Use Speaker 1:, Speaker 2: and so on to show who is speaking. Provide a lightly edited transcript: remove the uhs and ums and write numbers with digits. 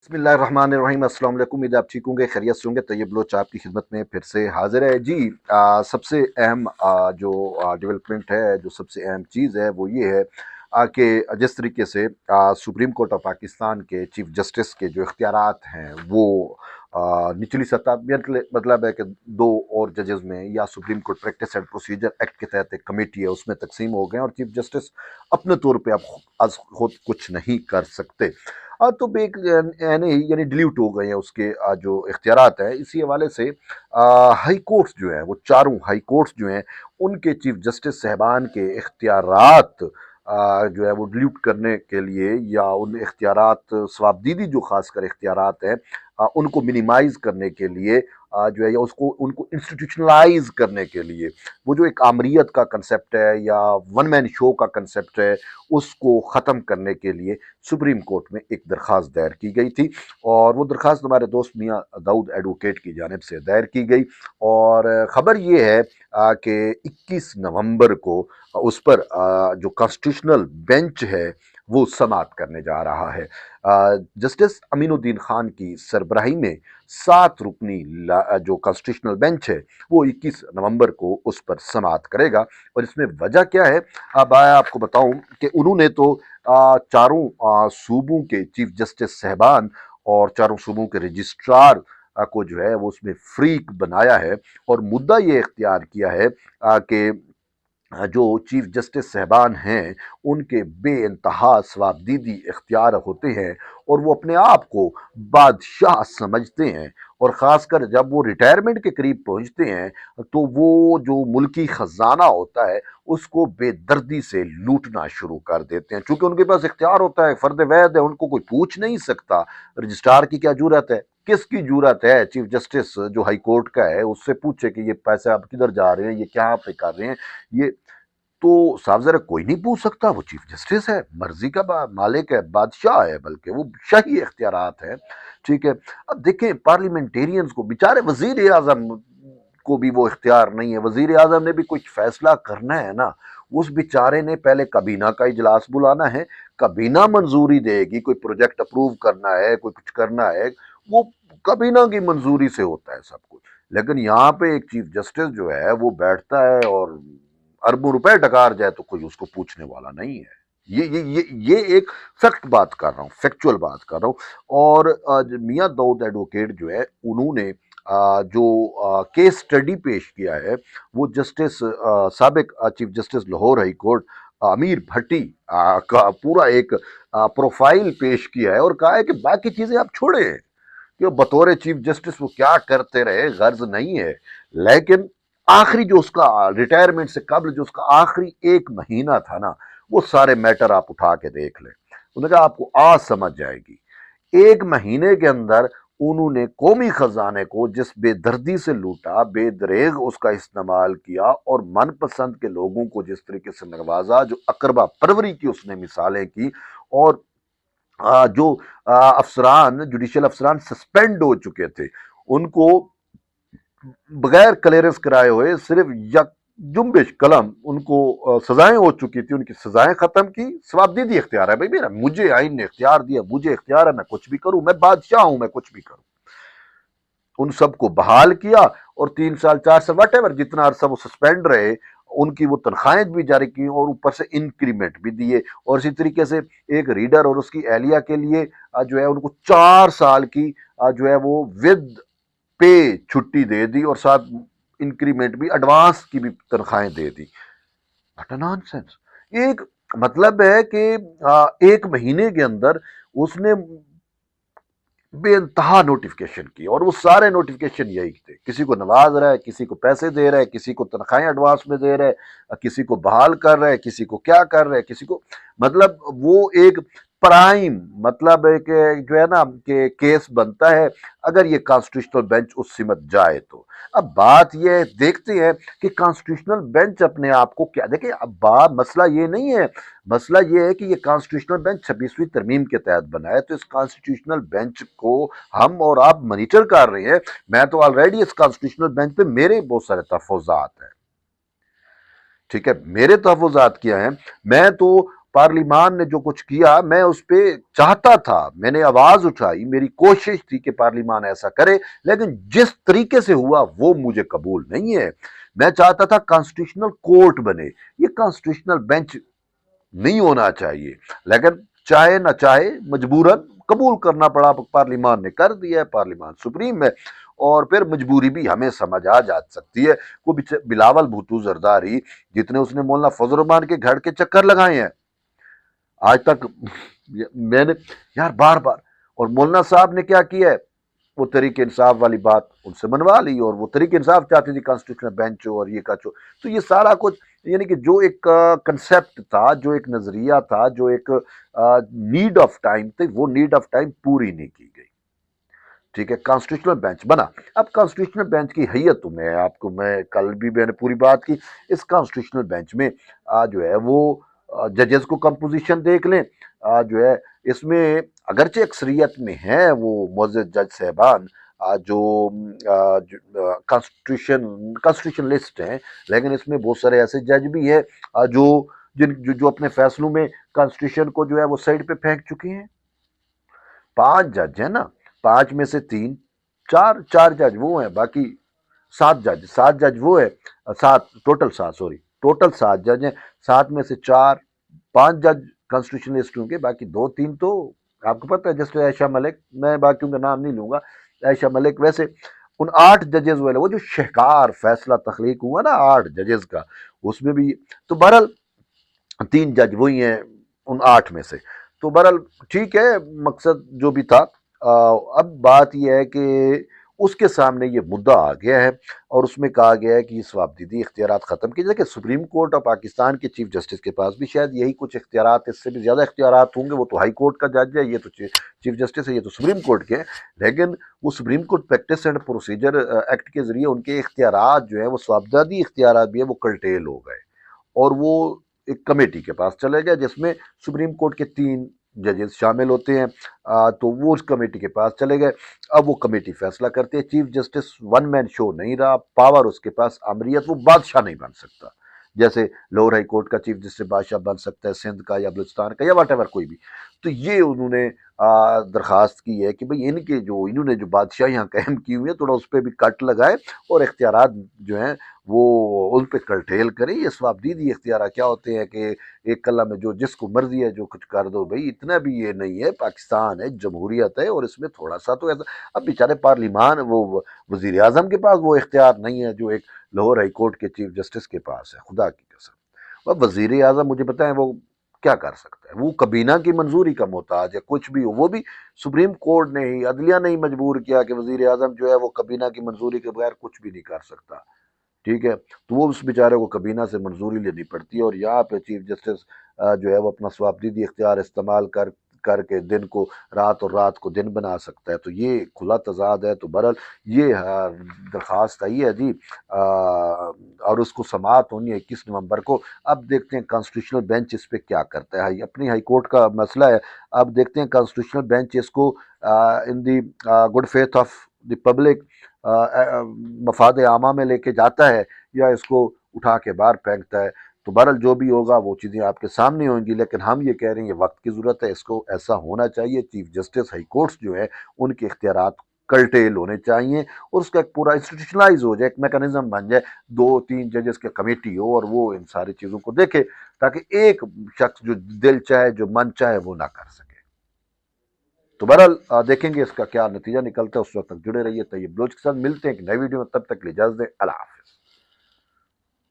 Speaker 1: بسم اللہ الرحمن الرحیم۔ السلام علیکم، امید آپ ٹھیک ہوں گے، خیریت سے ہوں گے۔ طیب بلوچ آپ کی خدمت میں پھر سے حاضر ہے جی۔ سب سے اہم جو ڈیولپمنٹ ہے، جو سب سے اہم چیز ہے وہ یہ ہے کہ جس طریقے سے سپریم کورٹ آف پاکستان کے چیف جسٹس کے جو اختیارات ہیں وہ نچلی سطح، مطلب ہے کہ دو اور ججز میں، یا supreme court practice and procedure act کے تحت ایک کمیٹی ہے اس میں تقسیم ہو گئے، اور چیف جسٹس اپنے طور پہ اب خود کچھ نہیں کر سکتے، تو یعنی ڈیلیوٹ ہو گئے ہیں اس کے جو اختیارات ہیں۔ اسی حوالے سے ہائی کورٹس جو ہیں، وہ چاروں ہائی کورٹس جو ہیں، ان کے چیف جسٹس صاحبان کے اختیارات جو ہے وہ ڈیلیوٹ کرنے کے لیے، یا ان اختیارات ثوابدیدی جو خاص کر اختیارات ہیں ان کو منیمائز کرنے کے لیے، جو ہے یا ان کو انسٹیٹیوشنلائز کرنے کے لیے، وہ جو ایک آمریت کا کنسپٹ ہے یا ون مین شو کا کنسپٹ ہے، اس کو ختم کرنے کے لیے سپریم کورٹ میں ایک درخواست دائر کی گئی تھی، اور وہ درخواست ہمارے دوست میاں داؤد ایڈوکیٹ کی جانب سے دائر کی گئی، اور خبر یہ ہے کہ 21 نومبر کو اس پر جو کانسٹیٹیوشنل بینچ ہے وہ سماعت کرنے جا رہا ہے۔ جسٹس امین الدین خان کی سربراہی میں 7 رکنی جو کانسٹیٹیوشنل بینچ ہے وہ 21 نومبر کو اس پر سماعت کرے گا، اور اس میں وجہ کیا ہے اب آپ کو بتاؤں کہ انہوں نے تو چاروں صوبوں کے چیف جسٹس صاحبان اور چاروں صوبوں کے رجسٹرار کو جو ہے وہ اس میں فریق بنایا ہے، اور مدعا یہ اختیار کیا ہے کہ جو چیف جسٹس صاحبان ہیں ان کے بے انتہا ثوابدیدی اختیار ہوتے ہیں، اور وہ اپنے آپ کو بادشاہ سمجھتے ہیں، اور خاص کر جب وہ ریٹائرمنٹ کے قریب پہنچتے ہیں تو وہ جو ملکی خزانہ ہوتا ہے اس کو بے دردی سے لوٹنا شروع کر دیتے ہیں، چونکہ ان کے پاس اختیار ہوتا ہے، فرد وید ہے، ان کو کوئی پوچھ نہیں سکتا۔ رجسٹرار کی کیا جرات ہے، کس کی جرات ہے چیف جسٹس جو ہائی کورٹ کا ہے اس سے پوچھے کہ یہ پیسے آپ کدھر جا رہے ہیں، یہ کہاں پہ کر رہے ہیں، یہ تو صاحب ذرا کوئی نہیں پوچھ سکتا، وہ چیف جسٹس ہے، مرضی کا مالک ہے، بادشاہ ہے، بلکہ وہ شاہی اختیارات ہیں، ٹھیک ہے۔ اب دیکھیں پارلیمنٹیرینز کو، بیچارے وزیر اعظم کو بھی وہ اختیار نہیں ہے، وزیر اعظم نے بھی کچھ فیصلہ کرنا ہے نا، اس بیچارے نے پہلے کابینہ کا اجلاس بلانا ہے، کابینہ منظوری دے گی، کوئی پروجیکٹ اپروو کرنا ہے، کوئی کچھ کرنا ہے، وہ کابینہ کی منظوری سے ہوتا ہے سب کچھ، لیکن یہاں پہ ایک چیف جسٹس جو ہے وہ بیٹھتا ہے اور اربوں روپے ڈکار جائے تو کوئی اس کو پوچھنے والا نہیں ہے۔ یہ ایک فیکٹ بات کر رہا ہوں، فیکچول بات کر رہا ہوں، اور میاں داؤد ایڈوکیٹ جو ہے انہوں نے جو کیس سٹڈی پیش کیا ہے وہ جسٹس سابق chief justice Lahore high court Amir Bhatti کا پورا ایک پروفائل پیش کیا ہے، اور کہا ہے کہ باقی چیزیں آپ چھوڑیں کہ بطور چیف جسٹس وہ کیا کرتے رہے غرض نہیں ہے، لیکن آخری جو اس کا ریٹائرمنٹ سے قبل جو اس کا آخری 1 مہینہ تھا نا، وہ سارے میٹر آپ اٹھا کے دیکھ لیں، انہوں نے کہا آپ کو سمجھ جائے گی۔ 1 مہینے کے اندر انہوں نے قومی خزانے کو جس بے دردی سے لوٹا، بے دریغ اس کا استعمال کیا، اور من پسند کے لوگوں کو جس طریقے سے نوازا، جو اقربا پروری کی اس نے مثالیں کی، اور جو افسران، جوڈیشل افسران سسپینڈ ہو چکے تھے ان کو بغیر کلیئرنس کرائے ہوئے صرف یک جنبش قلم ان کو سزائیں ہو چکی تھی، ان کی سزائیں ختم کی، ثوابدیدی اختیار ہے، بھائی میرا مجھے آئین نے اختیار دیا، مجھے اختیار ہے، میں کچھ بھی کروں، میں بادشاہ ہوں، میں کچھ بھی کروں۔ ان سب کو بحال کیا، اور 3 سال 4 سال واٹ ایور جتنا عرصہ وہ سسپینڈ رہے ان کی وہ تنخواہیں بھی جاری کی، اور اوپر سے انکریمنٹ بھی دیے، اور اسی طریقے سے ایک ریڈر اور اس کی اہلیہ کے لیے جو ہے ان کو 4 سال کی جو ہے وہ ود پے چھٹی دے دی، اور ساتھ انکریمنٹ بھی، ایڈوانس کی بھی تنخواہیں دے دی۔ بٹ نان سینس، ایک مطلب ہے کہ 1 مہینے کے اندر اس نے بے انتہا نوٹیفکیشن کی، اور وہ سارے نوٹیفکیشن یہی تھے، کسی کو نواز رہا ہے، کسی کو پیسے دے رہا ہے، کسی کو تنخواہیں ایڈوانس میں دے رہا ہے، کسی کو بحال کر رہا ہے، کسی کو کیا کر رہا ہے، کسی کو، مطلب وہ ایک پرائم، مطلب ہے کہ جو ہے نا کہ کیس بنتا ہے اگر یہ کانسٹیٹیوشنل بینچ اس سمت جائے تو۔ اب بات یہ دیکھتے ہیں کہ کانسٹیٹیوشنل بینچ اپنے آپ کو کیا، دیکھیں اب مسئلہ یہ نہیں ہے، مسئلہ یہ ہے کہ یہ کانسٹیٹیوشنل بینچ 26ویں ترمیم کے تحت بنا ہے، تو اس کانسٹیٹیوشنل بینچ کو ہم اور آپ مانیٹر کر رہے ہیں، میں تو آلریڈی اس کانسٹیٹیوشنل بینچ پہ میرے بہت سارے تحفظات ہیں، ٹھیک ہے، میرے تحفظات کیا ہیں، میں تو پارلیمان نے جو کچھ کیا میں اس پہ چاہتا تھا، میں نے آواز اٹھائی، میری کوشش تھی کہ پارلیمان ایسا کرے، لیکن جس طریقے سے ہوا وہ مجھے قبول نہیں ہے۔ میں چاہتا تھا کانسٹیٹیوشنل کورٹ بنے، یہ کانسٹیٹیوشنل بینچ نہیں ہونا چاہیے، لیکن چاہے نہ چاہے مجبوراً قبول کرنا پڑا، پارلیمان نے کر دیا ہے، پارلیمان سپریم ہے، اور پھر مجبوری بھی ہمیں سمجھ آ جا سکتی ہے۔ وہ بلاول بھٹو زرداری جتنے اس نے مولانا فضل الرحمان کے گھر کے چکر لگائے ہیں آج تک، میں نے یار بار بار، اور مولانا صاحب نے کیا کیا ہے، وہ تحریک انصاف والی بات ان سے منوا لی، اور وہ تحریک انصاف چاہتی تھی کانسٹیٹیوشنل بینچ ہو اور یہ کچھ ہو، تو یہ سارا کچھ یعنی کہ جو ایک کنسیپٹ تھا، جو ایک نظریہ تھا، جو ایک نیڈ آف ٹائم تھی، وہ نیڈ آف ٹائم پوری نہیں کی گئی۔ ٹھیک ہے، کانسٹیٹیوشنل بینچ بنا۔ اب کانسٹیٹیوشنل بینچ کی حیت تو میں آپ کو، میں کل بھی میں نے پوری بات کی، اس کانسٹیٹیوشنل بینچ میں جو ہے وہ ججز کو کمپوزیشن دیکھ لیں، جو ہے اس میں اگرچہ اکثریت میں ہیں وہ معزز جج صاحبان جو کانسٹیٹیوشنلسٹ ہیں، لیکن اس میں بہت سارے ایسے جج بھی ہیں جو اپنے فیصلوں میں کانسٹیٹیوشن کو جو ہے وہ سائڈ پہ پھینک چکے ہیں۔ 5 جج ہیں نا، 5 میں سے 3، چار جج وہ ہیں، باقی 7 جج وہ ہے، 7 جج ہیں، 7 میں سے 5 جج کانسٹیٹیوشنلسٹ ہوں گے، باقی 2-3 تو آپ کو پتہ ہے، جسٹس عائشہ ملک، میں باقیوں کا نام نہیں لوں گا، عائشہ ملک، ویسے ان 8 ججز والے وہ جو شہکار فیصلہ تخلیق ہوا نا 8 ججز کا، اس میں بھی تو بہرحال 3 جج وہی ہیں ان 8 میں سے، تو بہرحال ٹھیک ہے، مقصد جو بھی تھا۔ اب بات یہ ہے کہ اس کے سامنے یہ مدعا آ گیا ہے، اور اس میں کہا گیا ہے کہ یہ ثوابدیدی اختیارات ختم کیے جائے، کہ سپریم کورٹ اور پاکستان کے چیف جسٹس کے پاس بھی شاید یہی کچھ اختیارات، اس سے بھی زیادہ اختیارات ہوں گے، وہ تو ہائی کورٹ کا جج ہے، یہ تو چیف جسٹس ہے، یہ تو سپریم کورٹ کے ہیں، لیکن وہ supreme court practice and procedure act کے ذریعے ان کے اختیارات جو ہیں وہ ثوابدیدی اختیارات بھی ہیں، وہ کرٹیل ہو گئے، اور وہ ایک کمیٹی کے پاس چلے گئے جس میں سپریم کورٹ کے 3 ججز شامل ہوتے ہیں، تو وہ اس کمیٹی کے پاس چلے گئے۔ اب وہ کمیٹی فیصلہ کرتی ہے، چیف جسٹس ون مین شو نہیں رہا، پاور اس کے پاس، امریت، وہ بادشاہ نہیں بن سکتا، جیسے لاہور ہائی کورٹ کا چیف جسٹس بادشاہ بن سکتا ہے، سندھ کا یا بلوچستان کا یا واٹ ایور کوئی بھی۔ تو یہ انہوں نے درخواست کی ہے کہ بھئی انہوں نے جو بادشاہ یہاں قائم کی ہوئی ہے، تھوڑا اس پہ بھی کٹ لگائے، اور اختیارات جو ہیں وہ ان پہ کرٹیل کریں۔ یہ ثوابدیدی اختیارات کیا ہوتے ہیں کہ ایک کلہ میں جو جس کو مرضی ہے جو کچھ کر دو، بھئی اتنا بھی یہ نہیں ہے، پاکستان ہے، جمہوریت ہے، اور اس میں تھوڑا سا تو ایسا، اب بیچارے پارلیمان، وہ وزیر اعظم کے پاس وہ اختیار نہیں ہے جو ایک لاہور ہائی کورٹ کے چیف جسٹس کے پاس ہے، خدا کی قسم۔ اب وزیر اعظم مجھے بتائیں وہ کیا کر سکتا ہے، وہ کابینہ کی منظوری کا محتاج ہے، کچھ بھی ہو، وہ بھی سپریم کورٹ نے ہی، عدلیہ نے ہی مجبور کیا کہ وزیر اعظم جو ہے وہ کابینہ کی منظوری کے بغیر کچھ بھی نہیں کر سکتا، ٹھیک ہے، تو وہ اس بیچارے کو کابینہ سے منظوری لینی پڑتی ہے، اور یہاں پہ چیف جسٹس جو ہے وہ اپنا ثوابدیدی اختیار استعمال کر کے دن کو رات اور رات کو دن بنا سکتا ہے، تو یہ کھلا تضاد ہے۔ تو بہرحال یہ درخواست آئی ہے جی، اور اس کو سماعت ہونی ہے 21 نومبر کو۔ اب دیکھتے ہیں کانسٹیٹیوشنل بینچ اس پہ کیا کرتا ہے، اپنی ہائی کورٹ کا مسئلہ ہے، اب دیکھتے ہیں کانسٹیٹیوشنل بینچ اس کو in the good faith of the public, مفاد عامہ میں لے کے جاتا ہے، یا اس کو اٹھا کے باہر پھینکتا ہے۔ تو بہرحال جو بھی ہوگا وہ چیزیں آپ کے سامنے ہوں گی، لیکن ہم یہ کہہ رہے ہیں یہ وقت کی ضرورت ہے، اس کو ایسا ہونا چاہیے، چیف جسٹس ہائی کورٹس جو ہے ان کے اختیارات کرٹیل ہونے چاہیے، اور اس کا ایک پورا انسٹیٹیوشنلائز ہو جائے، ایک میکانزم بن جائے، 2-3 ججز کے کمیٹی ہو، اور وہ ان ساری چیزوں کو دیکھے، تاکہ ایک شخص جو دل چاہے، جو من چاہے، وہ نہ کر سکے۔ تو بہرحال دیکھیں گے اس کا کیا نتیجہ نکلتا ہے، اس وقت تک جڑے رہیے طیب بلوچ کے ساتھ، ملتے ہیں ایک نئی ویڈیو میں، تب تک کے لیے اجازت دیں، اللہ حافظ۔